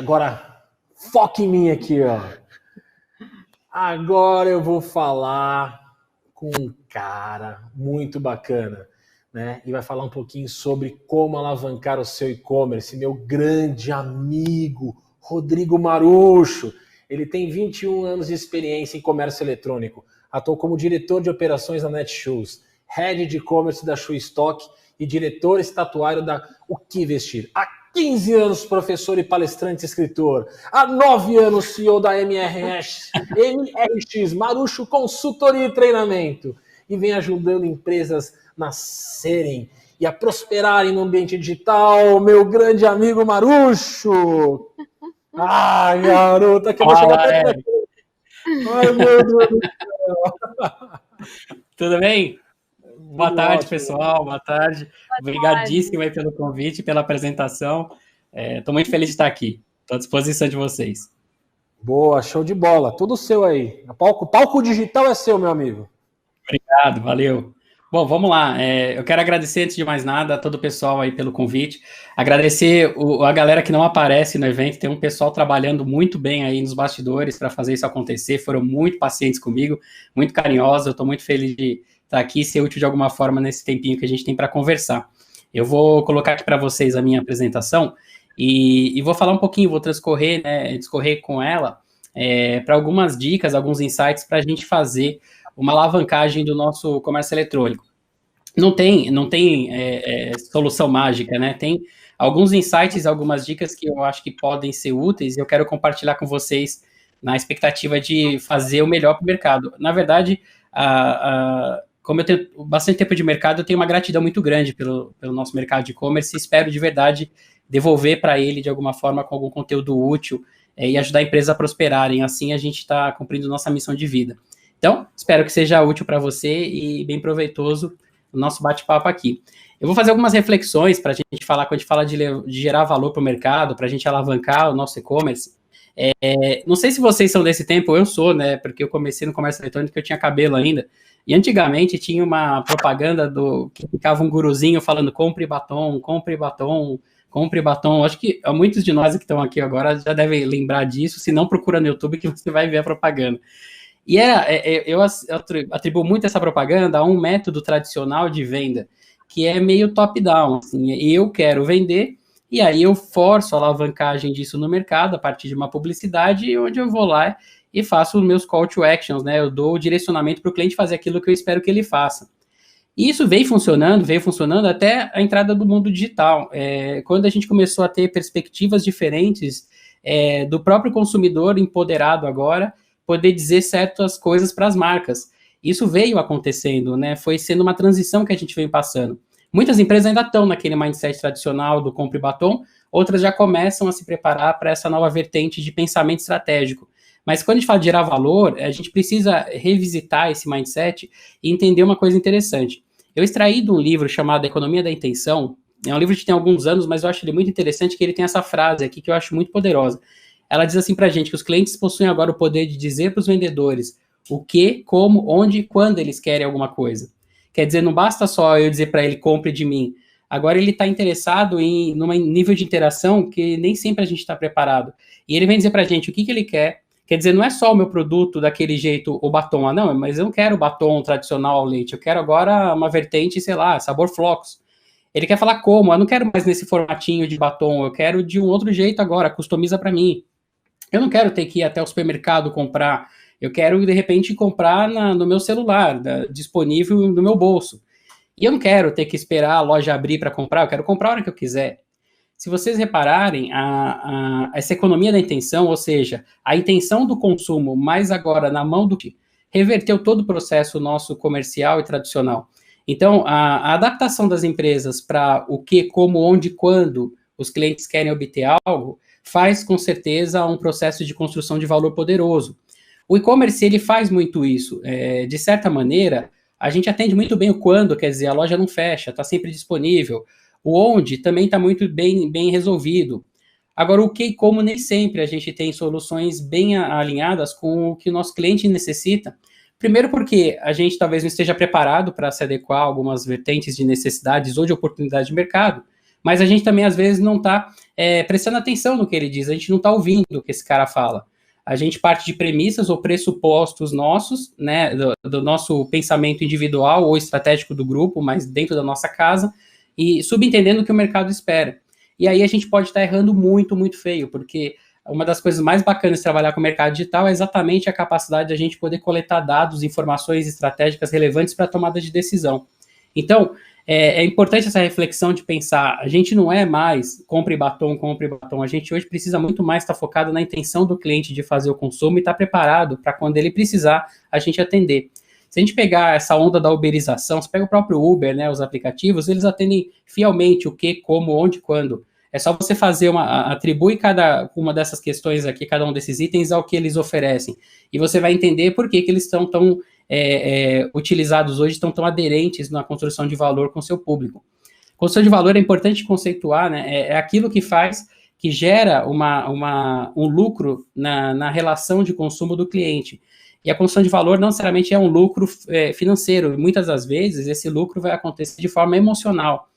agora foca em mim aqui, ó. Agora eu vou falar com um cara muito bacana, né? E vai falar um pouquinho sobre como alavancar o seu e-commerce. Meu grande amigo, Rodrigo Marucho. Ele tem 21 anos de experiência em comércio eletrônico. Atuou como diretor de operações na Netshoes, head de e-commerce da Shoe Stock e diretor estatuário da O Que Vestir. Há 15 anos professor e palestrante escritor. Há 9 anos CEO da MRX Marucho Consultoria e Treinamento. E vem ajudando empresas nascerem e a prosperarem no ambiente digital. Meu grande amigo Marucho. Ai, garota, que eu vou chegar até aqui. Ai, meu Deus do céu. Tudo bem? Boa tarde, pessoal. Boa tarde. Obrigadíssimo aí pelo convite, pela apresentação. Estou muito feliz de estar aqui. Estou à disposição de vocês. Boa, show de bola. Tudo seu aí. O palco digital é seu, meu amigo. Obrigado, valeu. Bom, vamos lá. Eu quero agradecer, antes de mais nada, a todo o pessoal aí pelo convite. Agradecer a galera que não aparece no evento. Tem um pessoal trabalhando muito bem aí nos bastidores para fazer isso acontecer. Foram muito pacientes comigo, muito carinhosos. Eu estou muito feliz de estar aqui e ser útil de alguma forma nesse tempinho que a gente tem para conversar. Eu vou colocar aqui para vocês a minha apresentação e vou falar um pouquinho, vou discorrer com ela para algumas dicas, alguns insights para a gente fazer uma alavancagem do nosso comércio eletrônico. Não tem solução mágica, né? Tem alguns insights, algumas dicas que eu acho que podem ser úteis e eu quero compartilhar com vocês na expectativa de fazer o melhor para o mercado. Na verdade, como eu tenho bastante tempo de mercado, eu tenho uma gratidão muito grande pelo nosso mercado de e-commerce e espero de verdade devolver para ele de alguma forma com algum conteúdo útil e ajudar a empresa a prosperarem. Assim a gente está cumprindo nossa missão de vida. Então, espero que seja útil para você e bem proveitoso o nosso bate-papo aqui. Eu vou fazer algumas reflexões para a gente falar, quando a gente fala de gerar valor para o mercado, para a gente alavancar o nosso e-commerce. Não sei se vocês são desse tempo, eu sou, né? Porque eu comecei no comércio eletrônico, eu tinha cabelo ainda. E antigamente tinha uma propaganda que ficava um guruzinho falando compre batom, compre batom, compre batom. Acho que muitos de nós que estão aqui agora já devem lembrar disso. Se não, procura no YouTube que você vai ver a propaganda. E eu atribuo muito essa propaganda a um método tradicional de venda, que é meio top-down. Assim, eu quero vender, e aí eu forço a alavancagem disso no mercado, a partir de uma publicidade, onde eu vou lá e faço os meus call to actions, né? Eu dou o direcionamento para o cliente fazer aquilo que eu espero que ele faça. E isso veio funcionando até a entrada do mundo digital. Quando a gente começou a ter perspectivas diferentes do próprio consumidor empoderado agora, poder dizer certas coisas para as marcas. Isso veio acontecendo, né? Foi sendo uma transição que a gente veio passando. Muitas empresas ainda estão naquele mindset tradicional do compre batom, outras já começam a se preparar para essa nova vertente de pensamento estratégico. Mas quando a gente fala de gerar valor, a gente precisa revisitar esse mindset e entender uma coisa interessante. Eu extraí de um livro chamado Economia da Intenção, é um livro que tem alguns anos, mas eu acho ele muito interessante, que ele tem essa frase aqui que eu acho muito poderosa. Ela diz assim para a gente que os clientes possuem agora o poder de dizer para os vendedores o que, como, onde e quando eles querem alguma coisa. Quer dizer, não basta só eu dizer para ele compre de mim. Agora ele está interessado em num nível de interação que nem sempre a gente está preparado. E ele vem dizer para a gente o que ele quer. Quer dizer, não é só o meu produto daquele jeito, o batom. Não, mas eu não quero o batom tradicional ao leite. Eu quero agora uma vertente, sei lá, sabor flocos. Ele quer falar como. Eu não quero mais nesse formatinho de batom. Eu quero de um outro jeito agora. Customiza para mim. Eu não quero ter que ir até o supermercado comprar, eu quero, de repente, comprar no meu celular, disponível no meu bolso. E eu não quero ter que esperar a loja abrir para comprar, eu quero comprar a hora que eu quiser. Se vocês repararem, essa economia da intenção, ou seja, a intenção do consumo, mais agora na mão do que reverteu todo o processo nosso comercial e tradicional. Então, a adaptação das empresas para o que, como, onde, quando os clientes querem obter algo, faz, com certeza, um processo de construção de valor poderoso. O e-commerce, ele faz muito isso. De certa maneira, a gente atende muito bem o quando, quer dizer, a loja não fecha, está sempre disponível. O onde também está muito bem resolvido. Agora, o que e como nem sempre a gente tem soluções bem alinhadas com o que o nosso cliente necessita. Primeiro porque a gente talvez não esteja preparado para se adequar a algumas vertentes de necessidades ou de oportunidade de mercado. mas a gente também às vezes não está prestando atenção no que ele diz, a gente não está ouvindo o que esse cara fala. A gente parte de premissas ou pressupostos nossos, né, do nosso pensamento individual ou estratégico do grupo, mas dentro da nossa casa, e subentendendo o que o mercado espera. E aí a gente pode estar errando muito, muito feio, porque uma das coisas mais bacanas de trabalhar com o mercado digital é exatamente a capacidade de a gente poder coletar dados, informações estratégicas relevantes para a tomada de decisão. Então, é importante essa reflexão de pensar, a gente não é mais compre batom, a gente hoje precisa muito mais estar focado na intenção do cliente de fazer o consumo e estar preparado para quando ele precisar, a gente atender. Se a gente pegar essa onda da uberização, você pega o próprio Uber, né, os aplicativos, eles atendem fielmente o que, como, onde, quando. É só você fazer atribui cada uma dessas questões aqui, cada um desses itens ao que eles oferecem. E você vai entender por que eles estão tão utilizados hoje, estão tão aderentes na construção de valor com o seu público. Construção de valor é importante conceituar, né? É aquilo que faz, que gera um lucro na relação de consumo do cliente. E a construção de valor não necessariamente é um lucro financeiro. Muitas das vezes, esse lucro vai acontecer de forma emocional.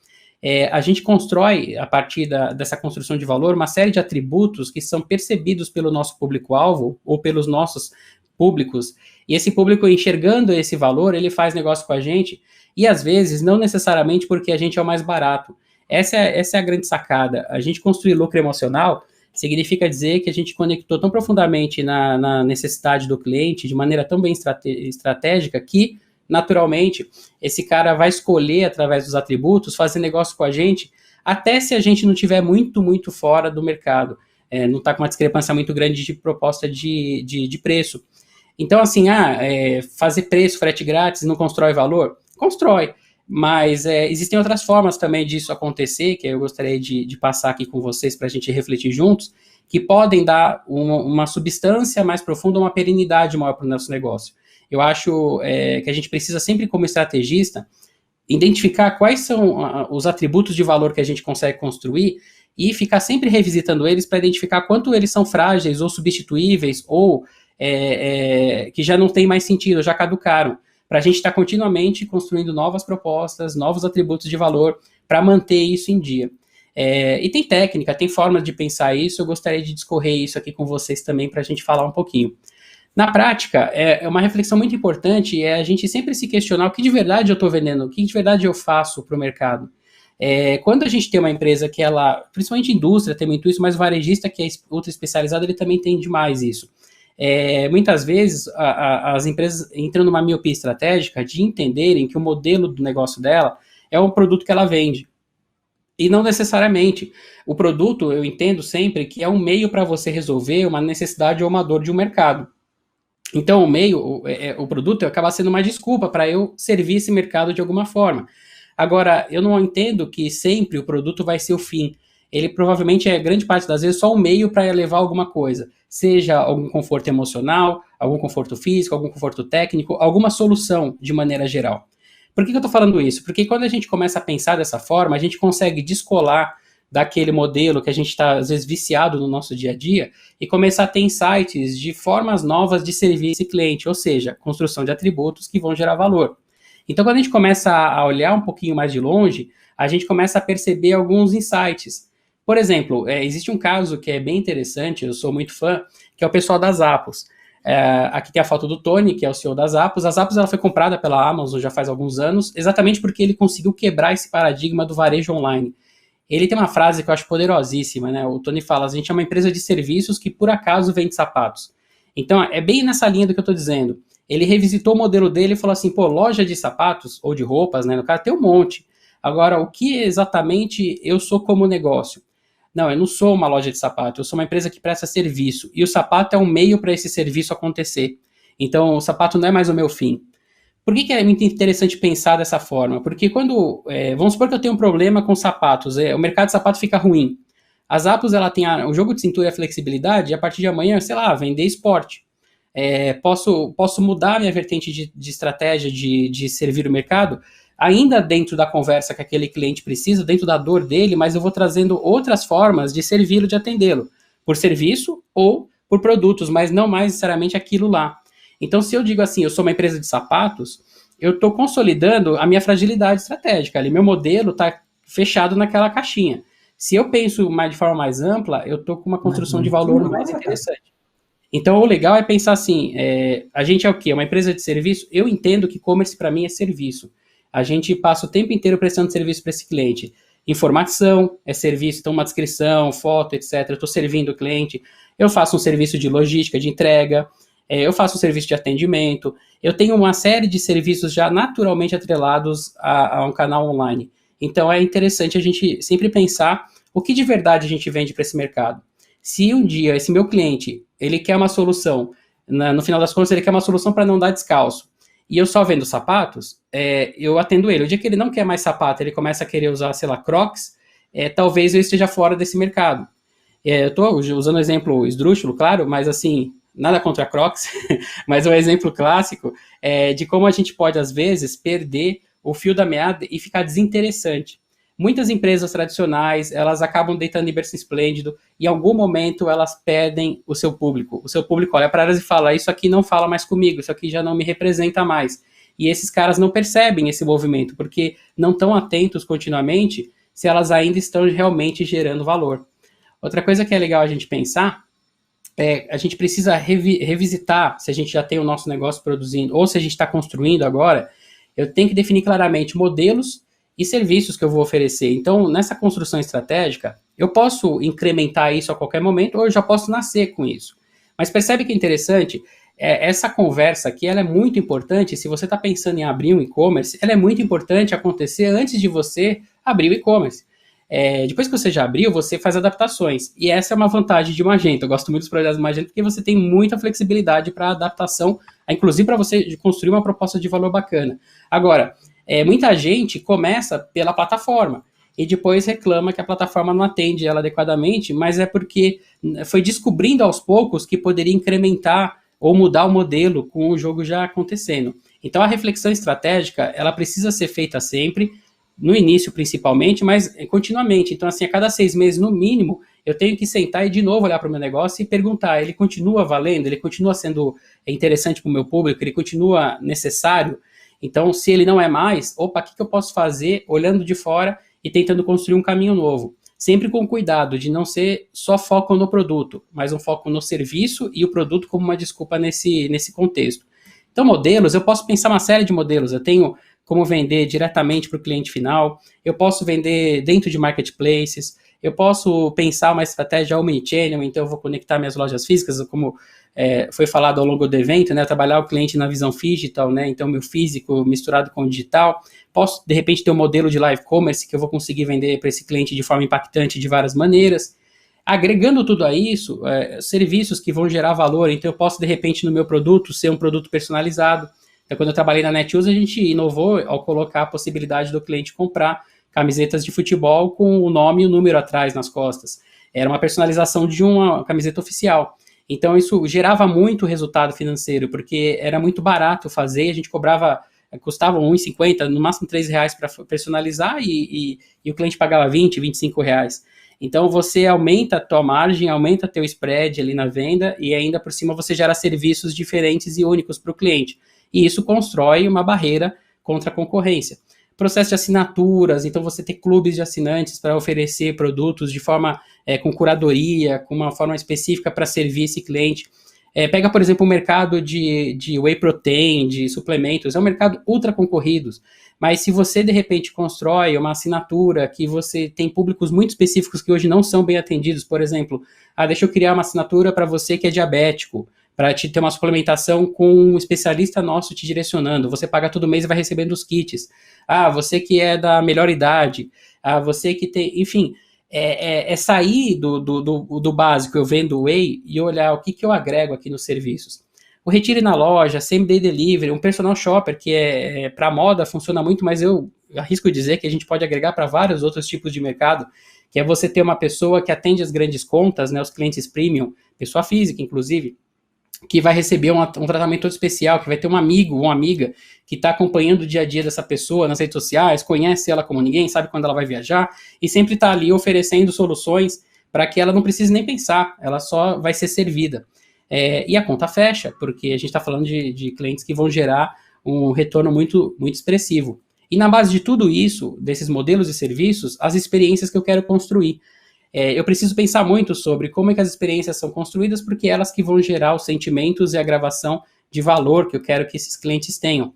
A gente constrói, a partir dessa construção de valor, uma série de atributos que são percebidos pelo nosso público-alvo ou pelos nossos públicos, e esse público, enxergando esse valor, ele faz negócio com a gente, e às vezes, não necessariamente porque a gente é o mais barato. Essa é a grande sacada. A gente construir lucro emocional significa dizer que a gente conectou tão profundamente na necessidade do cliente, de maneira tão bem estratégica, que naturalmente, esse cara vai escolher, através dos atributos, fazer negócio com a gente, até se a gente não estiver muito, muito fora do mercado. Não está com uma discrepância muito grande de proposta de preço. Então, assim, fazer preço, frete grátis, não constrói valor? Constrói. Mas existem outras formas também disso acontecer, que eu gostaria de passar aqui com vocês para a gente refletir juntos, que podem dar uma substância mais profunda, uma perenidade maior para o nosso negócio. Eu acho que a gente precisa sempre, como estrategista, identificar quais são os atributos de valor que a gente consegue construir e ficar sempre revisitando eles para identificar quanto eles são frágeis ou substituíveis ou que já não tem mais sentido, já caducaram, para a gente estar continuamente construindo novas propostas, novos atributos de valor para manter isso em dia. E tem técnica, tem formas de pensar isso, eu gostaria de discorrer isso aqui com vocês também para a gente falar um pouquinho. Na prática, é uma reflexão muito importante, a gente sempre se questionar o que de verdade eu estou vendendo, o que de verdade eu faço para o mercado. Quando a gente tem uma empresa que ela, principalmente indústria, tem muito isso, mas o varejista que é ultra especializado, ele também tem demais isso. Muitas vezes as empresas entram numa miopia estratégica de entenderem que o modelo do negócio dela é um produto que ela vende. E não necessariamente. O produto, eu entendo sempre que é um meio para você resolver uma necessidade ou uma dor de um mercado. Então, o produto acaba sendo uma desculpa para eu servir esse mercado de alguma forma. Agora, eu não entendo que sempre o produto vai ser o fim. Ele provavelmente grande parte das vezes, só um meio para levar alguma coisa. Seja algum conforto emocional, algum conforto físico, algum conforto técnico, alguma solução de maneira geral. Por que eu estou falando isso? Porque quando a gente começa a pensar dessa forma, a gente consegue descolar daquele modelo que a gente está, às vezes, viciado no nosso dia a dia e começar a ter insights de formas novas de servir esse cliente, ou seja, construção de atributos que vão gerar valor. Então, quando a gente começa a olhar um pouquinho mais de longe, a gente começa a perceber alguns insights. Por exemplo, existe um caso que é bem interessante, eu sou muito fã, que é o pessoal das Zappos. Aqui tem a foto do Tony, que é o CEO das Zappos. A Zappos ela foi comprada pela Amazon já faz alguns anos, exatamente porque ele conseguiu quebrar esse paradigma do varejo online. Ele tem uma frase que eu acho poderosíssima, né? O Tony fala, a gente é uma empresa de serviços que por acaso vende sapatos. Então, é bem nessa linha do que eu estou dizendo. Ele revisitou o modelo dele e falou assim, loja de sapatos, ou de roupas, né? No caso, tem um monte. Agora, o que exatamente eu sou como negócio? Não, eu não sou uma loja de sapato, eu sou uma empresa que presta serviço. E o sapato é um meio para esse serviço acontecer. Então, o sapato não é mais o meu fim. Por que é muito interessante pensar dessa forma? Porque quando, vamos supor que eu tenho um problema com sapatos, o mercado de sapato fica ruim. A Zappos, ela tem o jogo de cintura e a flexibilidade, e a partir de amanhã, sei lá, vender esporte. Posso mudar a minha vertente de estratégia de servir o mercado, ainda dentro da conversa que aquele cliente precisa, dentro da dor dele, mas eu vou trazendo outras formas de servi-lo, de atendê-lo, por serviço ou por produtos, mas não mais necessariamente aquilo lá. Então, se eu digo assim, eu sou uma empresa de sapatos, eu estou consolidando a minha fragilidade estratégica. Ali, meu modelo está fechado naquela caixinha. Se eu penso de forma mais ampla, eu estou com uma construção de valor mais interessante. Então, o legal é pensar assim, a gente é o quê? Uma empresa de serviço? Eu entendo que e-commerce para mim é serviço. A gente passa o tempo inteiro prestando serviço para esse cliente. Informação é serviço, então uma descrição, foto, etc. Eu estou servindo o cliente. Eu faço um serviço de logística, de entrega. Eu faço um serviço de atendimento. Eu tenho uma série de serviços já naturalmente atrelados a um canal online. Então, é interessante a gente sempre pensar o que de verdade a gente vende para esse mercado. Se um dia esse meu cliente, ele quer uma solução, no final das contas ele quer uma solução para não dar descalço, e eu só vendo sapatos, eu atendo ele. O dia que ele não quer mais sapato, ele começa a querer usar, sei lá, Crocs, talvez eu esteja fora desse mercado. Eu estou usando o exemplo esdrúxulo, claro, mas assim, nada contra Crocs, mas é um exemplo clássico de como a gente pode, às vezes, perder o fio da meada e ficar desinteressante. Muitas empresas tradicionais, elas acabam deitando em berço esplêndido, e em algum momento elas perdem o seu público. O seu público olha para elas e fala, isso aqui não fala mais comigo, isso aqui já não me representa mais. E esses caras não percebem esse movimento, porque não estão atentos continuamente se elas ainda estão realmente gerando valor. Outra coisa que é legal a gente pensar a gente precisa revisitar se a gente já tem o nosso negócio produzindo, ou se a gente está construindo agora. Eu tenho que definir claramente modelos e serviços que eu vou oferecer. Então, nessa construção estratégica, eu posso incrementar isso a qualquer momento, ou eu já posso nascer com isso. Mas percebe que é interessante? Essa conversa aqui, ela é muito importante. Se você está pensando em abrir um e-commerce, ela é muito importante acontecer antes de você abrir o e-commerce. Depois que você já abriu, você faz adaptações. E essa é uma vantagem de Magento. Eu gosto muito dos projetos do Magento, porque você tem muita flexibilidade para adaptação, inclusive para você construir uma proposta de valor bacana. Agora, muita gente começa pela plataforma e depois reclama que a plataforma não atende ela adequadamente, mas é porque foi descobrindo aos poucos que poderia incrementar ou mudar o modelo com o jogo já acontecendo. Então, a reflexão estratégica, ela precisa ser feita sempre, no início principalmente, mas continuamente. Então, assim, a cada 6 meses, no mínimo, eu tenho que sentar e de novo olhar para o meu negócio e perguntar, ele continua valendo? Ele continua sendo interessante para o meu público? Ele continua necessário? Então, se ele não é mais, o que eu posso fazer olhando de fora e tentando construir um caminho novo? Sempre com cuidado de não ser só foco no produto, mas um foco no serviço e o produto como uma desculpa nesse contexto. Então, modelos, eu posso pensar uma série de modelos. Eu tenho como vender diretamente para o cliente final, eu posso vender dentro de marketplaces, eu posso pensar uma estratégia omnichannel, então eu vou conectar minhas lojas físicas, como foi falado ao longo do evento, né, trabalhar o cliente na visão digital, né, então meu físico misturado com o digital. Posso, de repente, ter um modelo de live commerce que eu vou conseguir vender para esse cliente de forma impactante de várias maneiras. Agregando tudo a isso, serviços que vão gerar valor, então eu posso, de repente, no meu produto, ser um produto personalizado. Então, quando eu trabalhei na Netshoes, a gente inovou ao colocar a possibilidade do cliente comprar camisetas de futebol com o nome e o número atrás nas costas. Era uma personalização de uma camiseta oficial. Então, isso gerava muito resultado financeiro, porque era muito barato fazer, a gente custava R$1,50, no máximo R$3 para personalizar, e o cliente pagava R$20, R$25. Então, você aumenta a tua margem, aumenta teu spread ali na venda, e ainda por cima você gera serviços diferentes e únicos para o cliente. E isso constrói uma barreira contra a concorrência. Processo de assinaturas, então você tem clubes de assinantes para oferecer produtos de forma com curadoria, com uma forma específica para servir esse cliente. Pega, por exemplo, o mercado de whey protein, de suplementos, é um mercado ultra concorrido, mas se você, de repente, constrói uma assinatura que você tem públicos muito específicos que hoje não são bem atendidos, por exemplo, deixa eu criar uma assinatura para você que é diabético, para te ter uma suplementação com um especialista nosso te direcionando. Você paga todo mês e vai recebendo os kits. Você que é da melhor idade. Você que tem... Enfim, sair do básico, eu vendo whey, e olhar o que eu agrego aqui nos serviços. O retire na loja, same-day delivery, um personal shopper, que para moda funciona muito, mas eu arrisco dizer que a gente pode agregar para vários outros tipos de mercado, que é você ter uma pessoa que atende as grandes contas, né, os clientes premium, pessoa física, inclusive, que vai receber um tratamento todo especial, que vai ter um amigo ou uma amiga que está acompanhando o dia a dia dessa pessoa nas redes sociais, conhece ela como ninguém, sabe quando ela vai viajar, e sempre está ali oferecendo soluções para que ela não precise nem pensar, ela só vai ser servida. E a conta fecha, porque a gente está falando de clientes que vão gerar um retorno muito, muito expressivo. E na base de tudo isso, desses modelos e serviços, as experiências que eu quero construir. Eu preciso pensar muito sobre como é que as experiências são construídas, porque elas que vão gerar os sentimentos e a gravação de valor que eu quero que esses clientes tenham.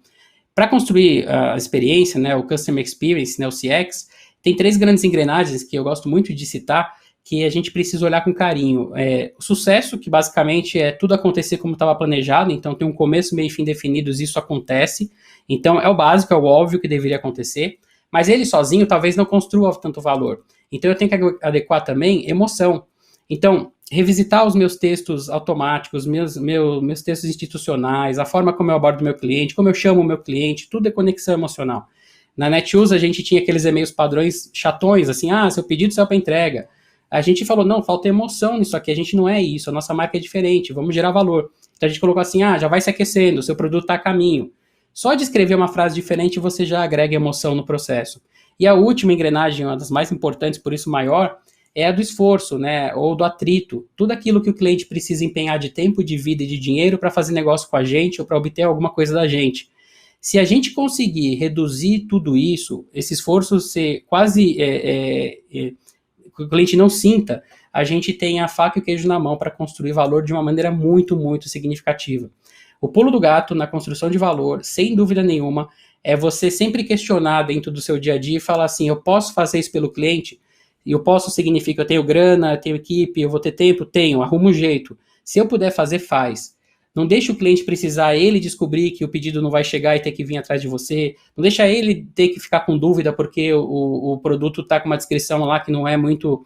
Para construir a experiência, né, o Customer Experience, né, o CX, tem 3 grandes engrenagens que eu gosto muito de citar, que a gente precisa olhar com carinho. O sucesso, que basicamente é tudo acontecer como estava planejado, então tem um começo, meio e fim definidos, isso acontece. Então é o básico, é o óbvio que deveria acontecer, mas ele sozinho talvez não construa tanto valor. Então eu tenho que adequar também emoção. Então, revisitar os meus textos automáticos, meus textos institucionais, a forma como eu abordo o meu cliente, como eu chamo o meu cliente, tudo é conexão emocional. Na Netshoes a gente tinha aqueles e-mails padrões chatões, assim, seu pedido saiu para entrega. A gente falou, não, falta emoção nisso aqui, a gente não é isso, a nossa marca é diferente, vamos gerar valor. Então a gente colocou assim, já vai se aquecendo, o seu produto está a caminho. Só de escrever uma frase diferente você já agrega emoção no processo. E a última engrenagem, uma das mais importantes, por isso maior, é a do esforço, né, ou do atrito. Tudo aquilo que o cliente precisa empenhar de tempo, de vida e de dinheiro para fazer negócio com a gente ou para obter alguma coisa da gente. Se a gente conseguir reduzir tudo isso, esse esforço ser quase... que o cliente não sinta, a gente tem a faca e o queijo na mão para construir valor de uma maneira muito, muito significativa. O pulo do gato na construção de valor, sem dúvida nenhuma, é você sempre questionar dentro do seu dia a dia e falar assim, eu posso fazer isso pelo cliente? E eu posso significa, eu tenho grana, eu tenho equipe, eu vou ter tempo? Tenho, arrumo um jeito. Se eu puder fazer, faz. Não deixa o cliente precisar ele descobrir que o pedido não vai chegar e ter que vir atrás de você. Não deixa ele ter que ficar com dúvida porque o produto está com uma descrição lá que não é muito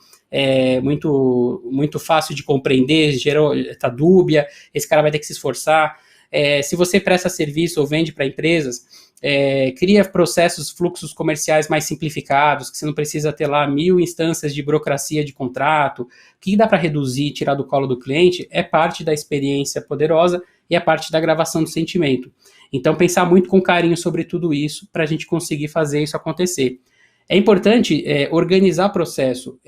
fácil de compreender, está dúbia, esse cara vai ter que se esforçar. Se você presta serviço ou vende para empresas, cria processos, fluxos comerciais mais simplificados, que você não precisa ter lá 1000 instâncias de burocracia de contrato. O que dá para reduzir, tirar do colo do cliente, é parte da experiência poderosa e é parte da gravação do sentimento. Então, pensar muito com carinho sobre tudo isso para a gente conseguir fazer isso acontecer. É importante organizar o processo.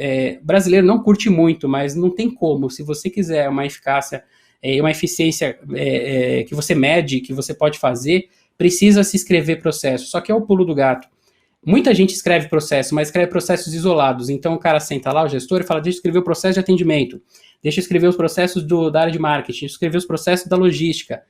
Brasileiro não curte muito, mas não tem como. Se você quiser uma eficácia, uma eficiência que você mede, que você pode fazer, precisa se escrever processo. Só que é o pulo do gato. Muita gente escreve processo, mas escreve processos isolados. Então o cara senta lá, o gestor, e fala, deixa eu escrever o processo de atendimento, deixa eu escrever os processos da área de marketing, deixa eu escrever os processos da logística.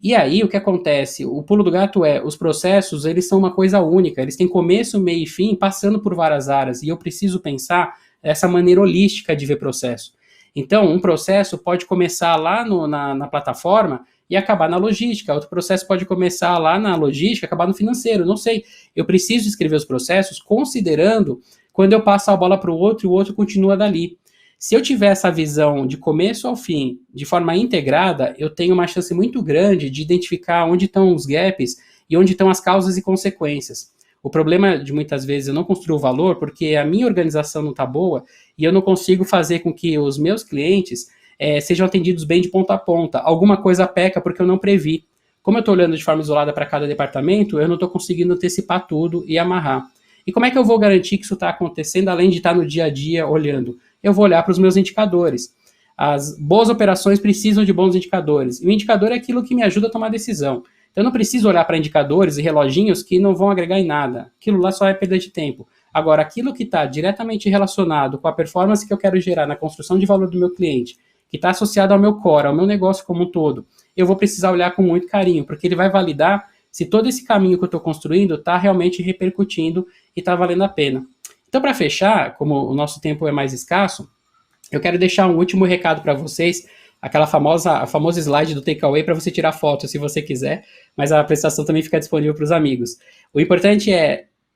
E aí o que acontece? O pulo do gato os processos, eles são uma coisa única, eles têm começo, meio e fim, passando por várias áreas, e eu preciso pensar essa maneira holística de ver processo. Então, um processo pode começar lá na plataforma e acabar na logística. Outro processo pode começar lá na logística e acabar no financeiro. Não sei. Eu preciso escrever os processos considerando quando eu passo a bola para o outro e o outro continua dali. Se eu tiver essa visão de começo ao fim, de forma integrada, eu tenho uma chance muito grande de identificar onde estão os gaps e onde estão as causas e consequências. O problema de muitas vezes eu não construo valor porque a minha organização não está boa e eu não consigo fazer com que os meus clientes sejam atendidos bem de ponta a ponta. Alguma coisa peca porque eu não previ. Como eu estou olhando de forma isolada para cada departamento, eu não estou conseguindo antecipar tudo e amarrar. E como é que eu vou garantir que isso está acontecendo além de estar no dia a dia olhando? Eu vou olhar para os meus indicadores. As boas operações precisam de bons indicadores. E o indicador é aquilo que me ajuda a tomar decisão. Então eu não preciso olhar para indicadores e reloginhos que não vão agregar em nada. Aquilo lá só é perda de tempo. Agora, aquilo que está diretamente relacionado com a performance que eu quero gerar na construção de valor do meu cliente, que está associado ao meu core, ao meu negócio como um todo, eu vou precisar olhar com muito carinho, porque ele vai validar se todo esse caminho que eu estou construindo está realmente repercutindo e está valendo a pena. Então, para fechar, como o nosso tempo é mais escasso, eu quero deixar um último recado para vocês, a famosa slide do takeaway para você tirar foto se você quiser, mas a apresentação também fica disponível para os amigos. O importante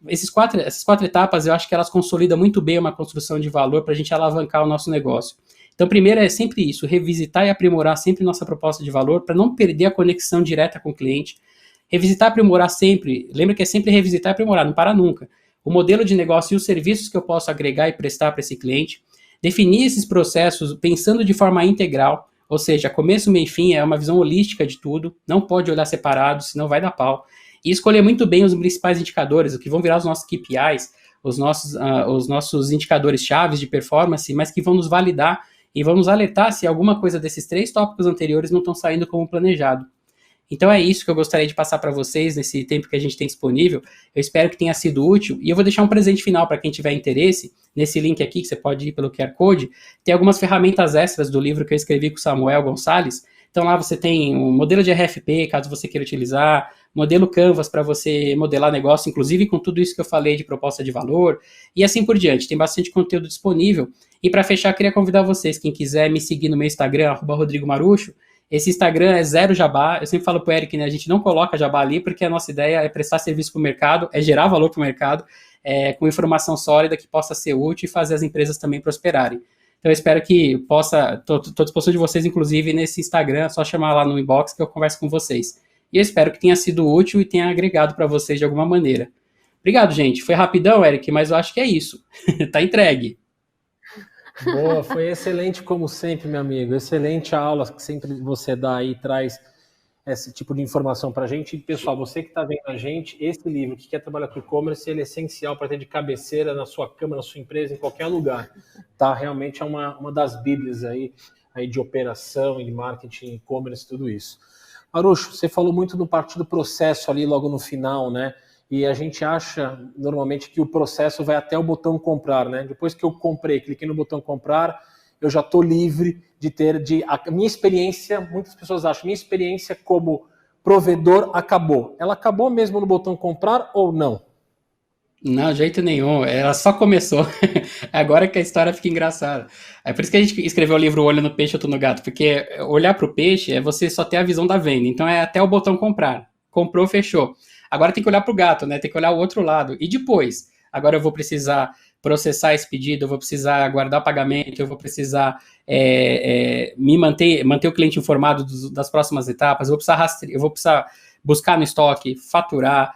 essas quatro etapas, eu acho que elas consolidam muito bem uma construção de valor para a gente alavancar o nosso negócio. Então, primeiro é sempre isso, revisitar e aprimorar sempre nossa proposta de valor para não perder a conexão direta com o cliente. Revisitar e aprimorar sempre, lembra que é sempre revisitar e aprimorar, não para nunca. O modelo de negócio e os serviços que eu posso agregar e prestar para esse cliente. Definir esses processos pensando de forma integral, ou seja, começo, meio e fim é uma visão holística de tudo, não pode olhar separado, senão vai dar pau. E escolher muito bem os principais indicadores, o que vão virar os nossos KPIs, os nossos indicadores chaves de performance, mas que vão nos validar e vão nos alertar se alguma coisa desses 3 tópicos anteriores não estão saindo como planejado. Então é isso que eu gostaria de passar para vocês nesse tempo que a gente tem disponível. Eu espero que tenha sido útil e eu vou deixar um presente final para quem tiver interesse. Nesse link aqui, que você pode ir pelo QR Code, tem algumas ferramentas extras do livro que eu escrevi com o Samuel Gonçalves. Então lá você tem um modelo de RFP, caso você queira utilizar, modelo Canvas para você modelar negócio, inclusive com tudo isso que eu falei de proposta de valor, e assim por diante. Tem bastante conteúdo disponível. E para fechar, queria convidar vocês, quem quiser me seguir no meu Instagram, @RodrigoMarucho. Esse Instagram é zero jabá. Eu sempre falo pro Eric, né, a gente não coloca jabá ali, porque a nossa ideia é prestar serviço para o mercado, é gerar valor para o mercado, com informação sólida que possa ser útil e fazer as empresas também prosperarem. Então eu espero que estou à disposição de vocês, inclusive nesse Instagram, é só chamar lá no inbox que eu converso com vocês. E eu espero que tenha sido útil e tenha agregado para vocês de alguma maneira. Obrigado, gente. Foi rapidão, Eric, mas eu acho que é isso. Tá entregue. Boa, foi excelente como sempre, meu amigo. Excelente a aula que sempre você dá aí, traz esse tipo de informação para a gente. E, pessoal, você que está vendo a gente, esse livro que quer trabalhar com e-commerce, ele é essencial para ter de cabeceira na sua cama, na sua empresa, em qualquer lugar. Tá? Realmente é uma das bíblias aí de operação, de marketing, e-commerce, tudo isso. Marucho, você falou muito do parte do processo ali logo no final, né? E a gente acha normalmente que o processo vai até o botão comprar, né? Depois que eu comprei, cliquei no botão comprar, eu já estou livre a minha experiência, muitas pessoas acham, minha experiência como provedor acabou. Ela acabou mesmo no botão comprar ou não? Não, de jeito nenhum. Ela só começou. Agora que a história fica engraçada. É por isso que a gente escreveu o livro Olho no Peixe, Outro no Gato. Porque olhar para o peixe é você só ter a visão da venda. Então é até o botão comprar. Comprou, fechou. Agora tem que olhar para o gato, né? Tem que olhar o outro lado. E depois? Agora eu vou precisar processar esse pedido, eu vou precisar guardar pagamento, eu vou precisar manter o cliente informado das próximas etapas, eu vou precisar buscar no estoque, faturar,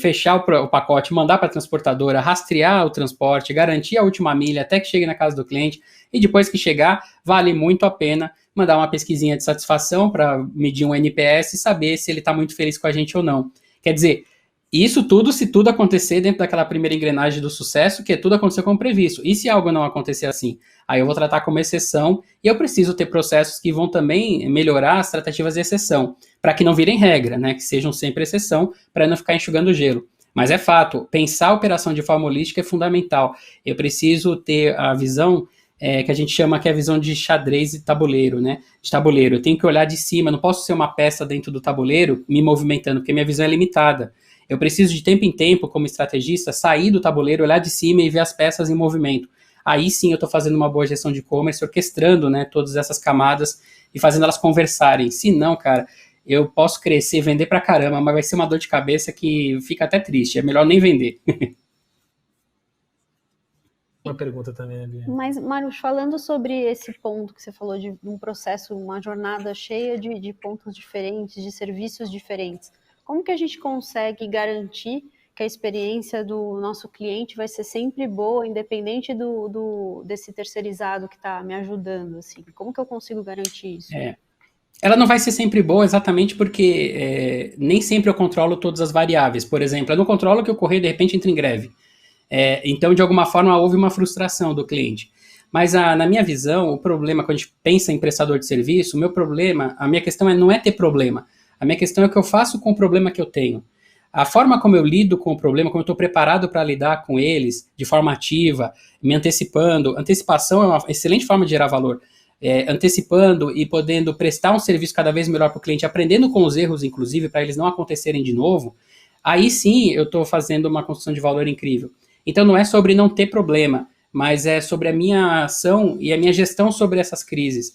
fechar o pacote, mandar para a transportadora, rastrear o transporte, garantir a última milha até que chegue na casa do cliente, e depois que chegar, vale muito a pena mandar uma pesquisinha de satisfação para medir um NPS e saber se ele está muito feliz com a gente ou não. Quer dizer, isso tudo se tudo acontecer dentro daquela primeira engrenagem do sucesso, que é tudo acontecer como previsto. E se algo não acontecer assim? Aí eu vou tratar como exceção e eu preciso ter processos que vão também melhorar as tratativas de exceção, para que não virem regra, né? Que sejam sempre exceção, para não ficar enxugando gelo. Mas é fato, pensar a operação de forma holística é fundamental. Eu preciso ter a visão que a gente chama que é a visão de xadrez e tabuleiro, né? De tabuleiro. Eu tenho que olhar de cima, não posso ser uma peça dentro do tabuleiro me movimentando, porque minha visão é limitada. Eu preciso de tempo em tempo, como estrategista, sair do tabuleiro, olhar de cima e ver as peças em movimento. Aí sim eu estou fazendo uma boa gestão de e-commerce, orquestrando, né, todas essas camadas e fazendo elas conversarem. Se não, cara, eu posso crescer, vender pra caramba, mas vai ser uma dor de cabeça que fica até triste. É melhor nem vender. Uma pergunta também, Bia. Mas, Marucho, falando sobre esse ponto que você falou de um processo, uma jornada cheia de pontos diferentes, de serviços diferentes, como que a gente consegue garantir que a experiência do nosso cliente vai ser sempre boa, independente desse terceirizado que está me ajudando? Assim? Como que eu consigo garantir isso? Ela não vai ser sempre boa exatamente porque nem sempre eu controlo todas as variáveis. Por exemplo, eu não controlo que o correio de repente entre em greve. Então, de alguma forma, houve uma frustração do cliente. Mas, na minha visão, o problema, quando a gente pensa em prestador de serviço, a minha questão não é ter problema. A minha questão é o que eu faço com o problema que eu tenho. A forma como eu lido com o problema, como eu estou preparado para lidar com eles de forma ativa, me antecipando. Antecipação é uma excelente forma de gerar valor. Antecipando e podendo prestar um serviço cada vez melhor para o cliente, aprendendo com os erros, inclusive, para eles não acontecerem de novo. Aí sim eu estou fazendo uma construção de valor incrível. Então não é sobre não ter problema, mas é sobre a minha ação e a minha gestão sobre essas crises,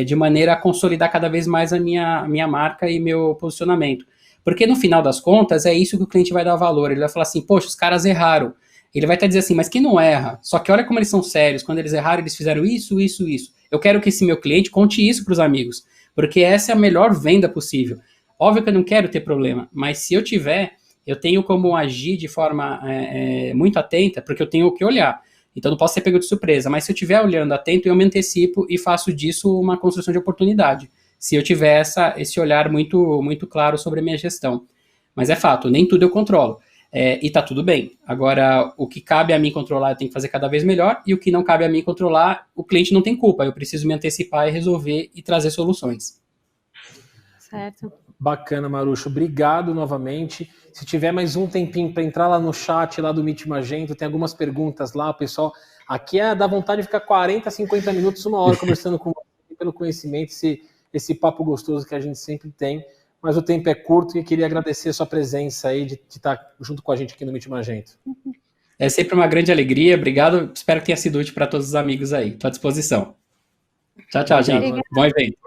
de maneira a consolidar cada vez mais a minha marca e meu posicionamento. Porque no final das contas é isso que o cliente vai dar valor. Ele vai falar assim, poxa, os caras erraram. Ele vai até dizer assim, mas quem não erra? Só que olha como eles são sérios. Quando eles erraram, eles fizeram isso, isso, isso. Eu quero que esse meu cliente conte isso para os amigos, porque essa é a melhor venda possível. Óbvio que eu não quero ter problema, mas se eu tiver, eu tenho como agir de forma muito atenta, porque eu tenho que olhar. Então não posso ser pego de surpresa, mas se eu estiver olhando atento, eu me antecipo e faço disso uma construção de oportunidade. Se eu tiver esse olhar muito, muito claro sobre a minha gestão. Mas é fato, nem tudo eu controlo. E tá tudo bem. Agora, o que cabe a mim controlar, eu tenho que fazer cada vez melhor, e o que não cabe a mim controlar, o cliente não tem culpa. Eu preciso me antecipar e resolver e trazer soluções. Certo. Bacana, Marucho. Obrigado novamente. Se tiver mais um tempinho para entrar lá no chat lá do Meet Magento, tem algumas perguntas lá, pessoal. Aqui dá vontade de ficar 40, 50 minutos, uma hora conversando com você pelo conhecimento, esse papo gostoso que a gente sempre tem. Mas o tempo é curto e queria agradecer a sua presença aí, de estar junto com a gente aqui no Meet Magento. É sempre uma grande alegria. Obrigado. Espero que tenha sido útil para todos os amigos aí. Estou à disposição. Tchau, gente. Bom evento.